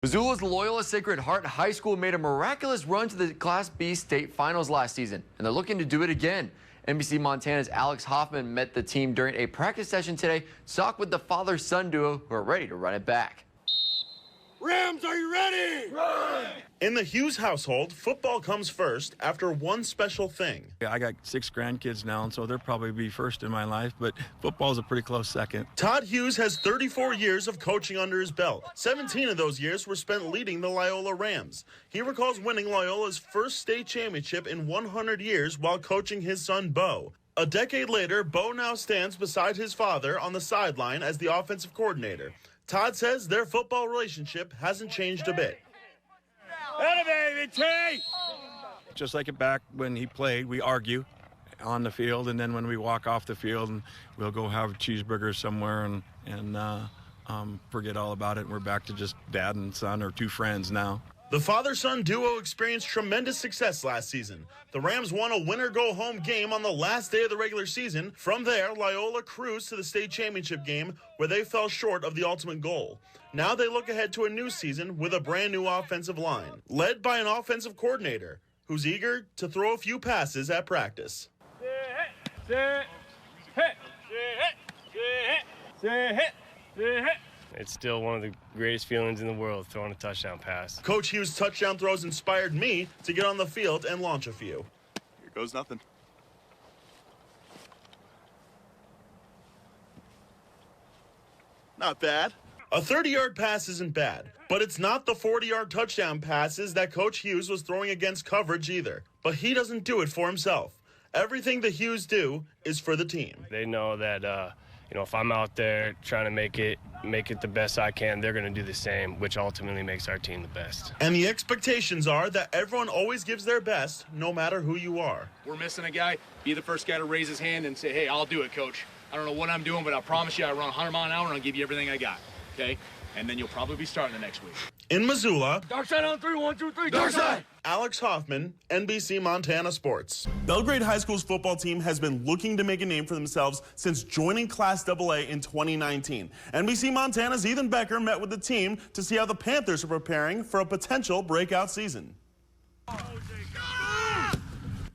Missoula's Loyola Sacred Heart High School made a miraculous run to the Class B state finals last season, and they're looking to do it again. NBC Montana's Alex Hoffman met the team during a practice session today, talked with the father-son duo who are ready to run it back. Rams, are you ready? Run! In the Hughes household, football comes first after one special thing. I got 6 grandkids now, and so they'll probably be first in my life, but football's a pretty close second. Todd Hughes has 34 years of coaching under his belt. 17 of those years were spent leading the Loyola Rams. He recalls winning Loyola's first state championship in 100 years while coaching his son, Bo. A decade later, Bo now stands beside his father on the sideline as the offensive coordinator. Todd says their football relationship hasn't changed a bit. Just like it back when he played, we argue on the field, and then when we walk off the field, and we'll go have cheeseburgers somewhere and forget all about it. And we're back to just dad and son, or 2 friends now. The father-son duo experienced tremendous success last season. The Rams won a winner-go-home game on the last day of the regular season. From there, Loyola cruised to the state championship game, where they fell short of the ultimate goal. Now they look ahead to a new season with a brand-new offensive line, led by an offensive coordinator who's eager to throw a few passes at practice. It's still one of the greatest feelings in the world, throwing a touchdown pass. Coach Hughes' touchdown throws inspired me to get on the field and launch a few. Here goes nothing. Not bad. A 30-yard pass isn't bad, but it's not the 40-yard touchdown passes that Coach Hughes was throwing against coverage either. But he doesn't do it for himself. Everything the Hughes do is for the team. They know that, if I'm out there trying to make it the best I can, they're going to do the same, which ultimately makes our team the best. And the expectations are that everyone always gives their best, no matter who you are. We're missing a guy. Be the first guy to raise his hand and say, hey, I'll do it, coach. I don't know what I'm doing, but I promise you I run 100 miles an hour and I'll give you everything I got, okay? And then you'll probably be starting the next week. In Missoula, Dark side on 3, 1, 2, 3, dark side! Alex Hoffman, NBC Montana Sports. Belgrade High School's football team has been looking to make a name for themselves since joining Class AA in 2019. NBC Montana's Ethan Becker met with the team to see how the Panthers are preparing for a potential breakout season.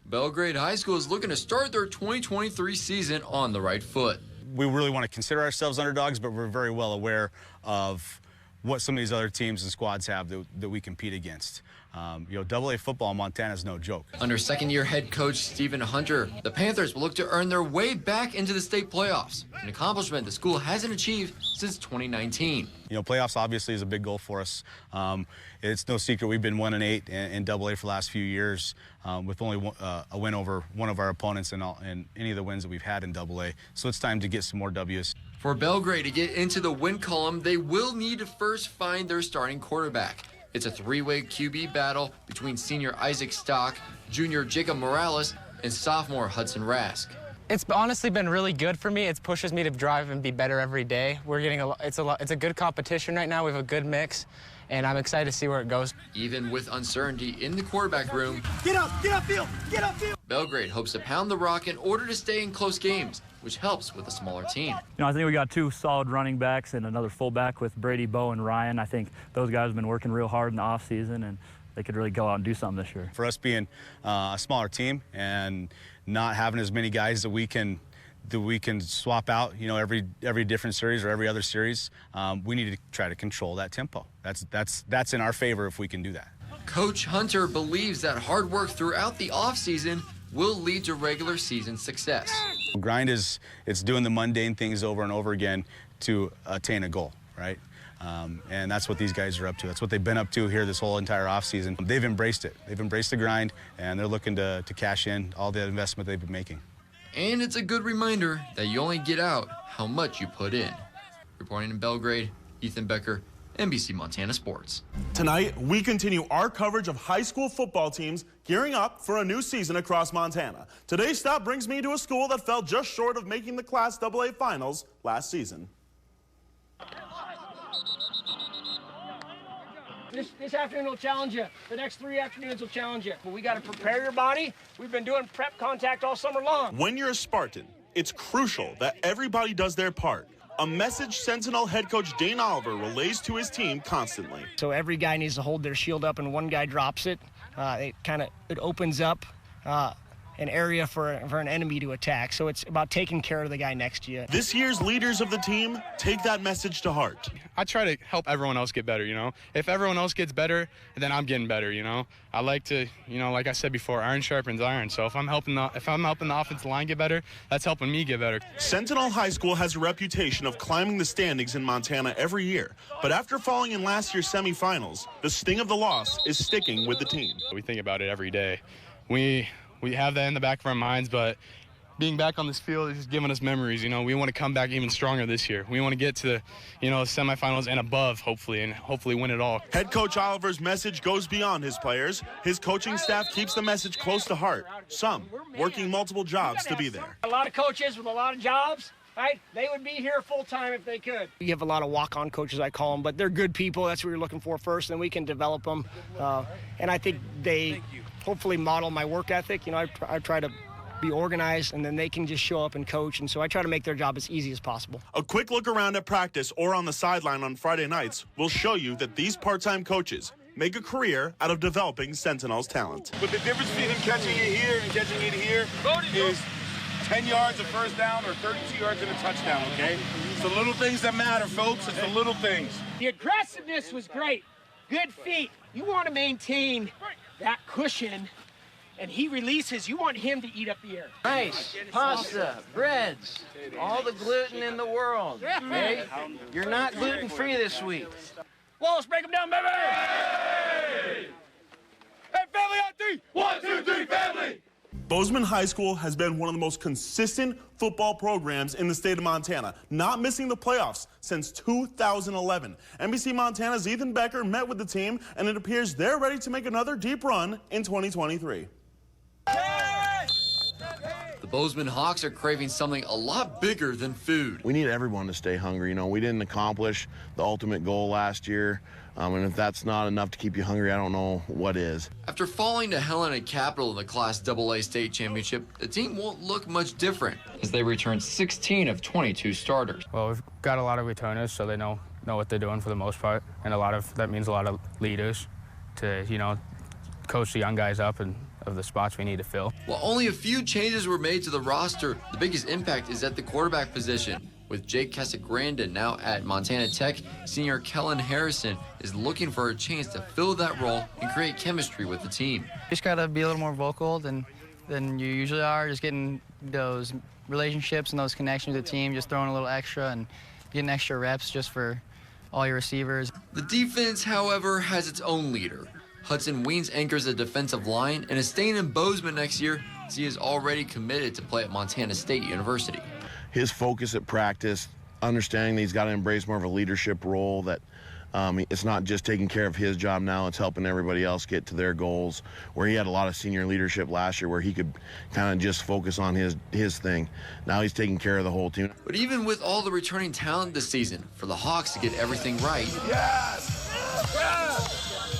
Belgrade High School is looking to start their 2023 season on the right foot. We really want to consider ourselves underdogs, but we're very well aware of what some of these other teams and squads have that we compete against. AA football in Montana is no joke. Under second-year head coach Stephen Hunter, the Panthers will look to earn their way back into the state playoffs, an accomplishment the school hasn't achieved since 2019. Playoffs obviously is a big goal for us. It's no secret we've been 1-8 in AA for the last few years, with only a win over one of our opponents in any of the wins that we've had in AA. So it's time to get some more W's. For Belgrade to get into the win column, they will need to first find their starting quarterback. It's a 3-way QB battle between senior Isaac Stock, junior Jacob Morales, and sophomore Hudson Rask. It's honestly been really good for me. It pushes me to drive and be better every day. It's a good competition right now. We have a good mix, and I'm excited to see where it goes. Even with uncertainty in the quarterback room, Get upfield, get upfield! Belgrade hopes to pound the rock in order to stay in close games, which helps with a smaller team. I think we got 2 solid running backs and another fullback with Brady, Bo, and Ryan. I think those guys have been working real hard in the offseason, and they could really go out and do something this year. For us being a smaller team and not having as many guys that we can swap out, every different series or every other series, we need to try to control that tempo. That's in our favor if we can do that. Coach Hunter believes that hard work throughout the offseason will lead to regular season success. Grind it's doing the mundane things over and over again to attain a goal, right? And that's what these guys are up to. That's what they've been up to here this whole entire offseason. They've embraced it. They've embraced the grind, and they're looking to cash in all the investment they've been making. And it's a good reminder that you only get out how much you put in. Reporting in Belgrade, Ethan Becker, NBC Montana Sports. Tonight, we continue our coverage of high school football teams gearing up for a new season across Montana. Today's stop brings me to a school that fell just short of making the Class AA finals last season. This afternoon will challenge you. The next 3 afternoons will challenge you. But we got to prepare your body. We've been doing prep contact all summer long. When you're a Spartan, it's crucial that everybody does their part. a message Sentinel head coach Dane Oliver relays to his team constantly. So every guy needs to hold their shield up, and one guy drops it. It opens up an area for an enemy to attack. So it's about taking care of the guy next to you. This year's leaders of the team take that message to heart. I try to help everyone else get better, If everyone else gets better, then I'm getting better, I like to, like I said before, iron sharpens iron. So if I'm helping the offensive line get better, that's helping me get better. Sentinel High School has a reputation of climbing the standings in Montana every year. But after falling in last year's semifinals, the sting of the loss is sticking with the team. We think about it every day. We have that in the back of our minds, but being back on this field is just giving us memories. We want to come back even stronger this year. We want to get to the, semifinals and above, hopefully, and hopefully win it all. Head coach Oliver's message goes beyond his players. His coaching staff keeps the message close to heart. Some working multiple jobs to be there. A lot of coaches with a lot of jobs, right? They would be here full time if they could. You have a lot of walk-on coaches, I call them, but they're good people. That's what you're looking for first, and we can develop them. And I think they hopefully model my work ethic. I try to be organized, and then they can just show up and coach, and so I try to make their job as easy as possible. A quick look around at practice or on the sideline on Friday nights will show you that these part-time coaches make a career out of developing Sentinel's talent. But the difference between him catching it here and catching it here is 10 yards of first down or 32 yards and a touchdown, okay? It's the little things that matter, folks. It's the little things. The aggressiveness was great. Good feet. You want to maintain that cushion, and he releases. You want him to eat up the air. Rice, pasta, breads, all the gluten in the world. Okay? You're not gluten-free this week. Well, let's break them down, baby! Hey, family on three! 1, 2, 3, family! Bozeman High School has been one of the most consistent football programs in the state of Montana, not missing the playoffs since 2011. NBC Montana's Ethan Becker met with the team, and it appears they're ready to make another deep run in 2023. The Bozeman Hawks are craving something a lot bigger than food. We need everyone to stay hungry. We didn't accomplish the ultimate goal last year. And if that's not enough to keep you hungry, I don't know what is. After falling to Helena Capital in the Class AA state championship, the team won't look much different as they return 16 of 22 starters. Well, we've got a lot of returners, so they know what they're doing for the most part, and that means a lot of leaders to, coach the young guys up and of the spots we need to fill. While only a few changes were made to the roster, the biggest impact is at the quarterback position. With Jake Casagrande now at Montana Tech, senior Kellen Harrison is looking for a chance to fill that role and create chemistry with the team. Just got to be a little more vocal than you usually are, just getting those relationships and those connections with the team, just throwing a little extra and getting extra reps just for all your receivers. The defense, however, has its own leader. Hudson Weens anchors the defensive line and is staying in Bozeman next year as he is already committed to play at Montana State University. His focus at practice, understanding that he's got to embrace more of a leadership role, that it's not just taking care of his job now, it's helping everybody else get to their goals, where he had a lot of senior leadership last year where he could kind of just focus on his thing. Now he's taking care of the whole team. But even with all the returning talent this season, for the Hawks to get everything right,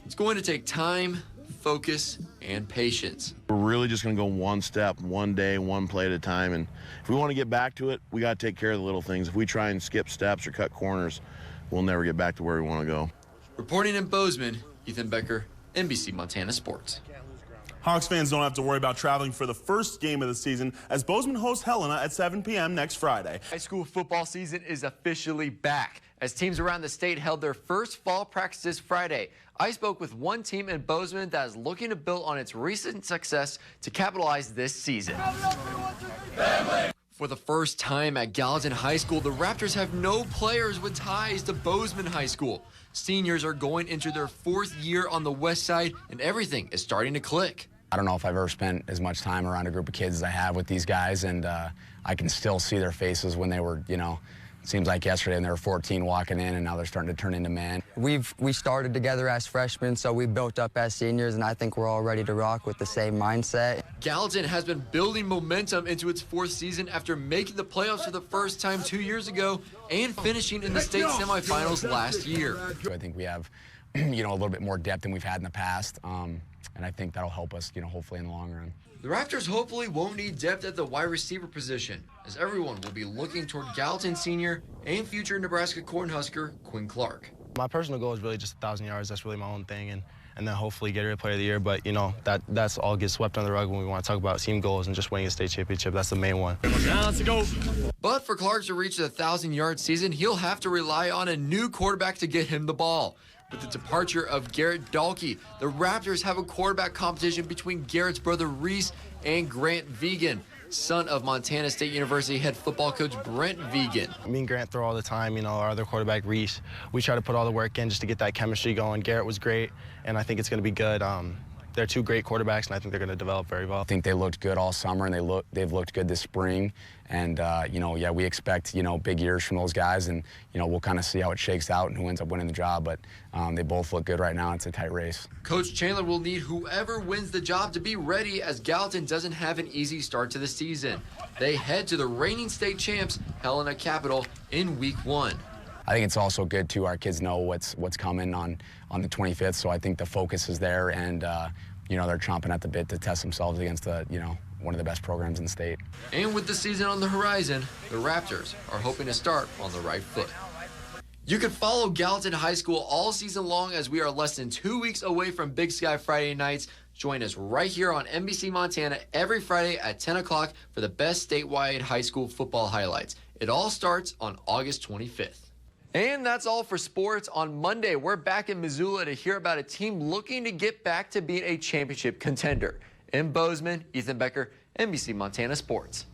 it's going to take time, focus, and patience. We're really just going to go one step, one day, one play at a time. And if we want to get back to it, we got to take care of the little things. If we try and skip steps or cut corners, we'll never get back to where we want to go. Reporting in Bozeman, Ethan Becker, NBC Montana Sports. Hawks fans don't have to worry about traveling for the first game of the season as Bozeman hosts Helena at 7 p.m. next Friday. High school football season is officially back as teams around the state held their first fall practices Friday. I spoke with one team in Bozeman that is looking to build on its recent success to capitalize this season. For the first time at Gallatin High School, the Raptors have no players with ties to Bozeman High School. Seniors are going into their fourth year on the west side, and everything is starting to click. I don't know if I've ever spent as much time around a group of kids as I have with these guys, and I can still see their faces when they were, it seems like yesterday and they were 14 walking in, and now they're starting to turn into men. We started together as freshmen, so we built up as seniors, and I think we're all ready to rock with the same mindset. Gallatin has been building momentum into its fourth season after making the playoffs for the first time 2 years ago and finishing in the state semifinals last year. I think we have a little bit more depth than we've had in the past. And I think that'll help us, hopefully in the long run. The Raptors hopefully won't need depth at the wide receiver position, as everyone will be looking toward Gallatin senior and future Nebraska Cornhusker Quinn Clark. My personal goal is really just 1,000 yards. That's really my own thing, and then hopefully Gatorade Player of the Year. But that's all gets swept under the rug when we want to talk about team goals and just winning a state championship. That's the main one. Now let's go. But for Clark to reach the 1,000-yard season, he'll have to rely on a new quarterback to get him the ball. With the departure of Garrett Dahlke, the Raptors have a quarterback competition between Garrett's brother Reese and Grant Vegan, son of Montana State University head football coach Brent Vegan. Me and Grant throw all the time, our other quarterback Reese. We try to put all the work in just to get that chemistry going. Garrett was great, and I think it's going to be good. They're two great quarterbacks, and I think they're going to develop very well. I think they looked good all summer, and they've looked good this spring. And, we expect, big years from those guys, and, we'll kind of see how it shakes out and who ends up winning the job. But they both look good right now. It's a tight race. Coach Chandler will need whoever wins the job to be ready, as Gallatin doesn't have an easy start to the season. They head to the reigning state champs, Helena Capital, in week 1. I think it's also good, too. Our kids know what's coming on the 25th, so I think the focus is there, and, they're chomping at the bit to test themselves against one of the best programs in the state. And with the season on the horizon, the Raptors are hoping to start on the right foot. You can follow Gallatin High School all season long, as we are less than 2 weeks away from Big Sky Friday nights. Join us right here on NBC Montana every Friday at 10 o'clock for the best statewide high school football highlights. It all starts on August 25th. And that's all for sports. On Monday, we're back in Missoula to hear about a team looking to get back to being a championship contender. In Bozeman, Ethan Becker, NBC Montana Sports.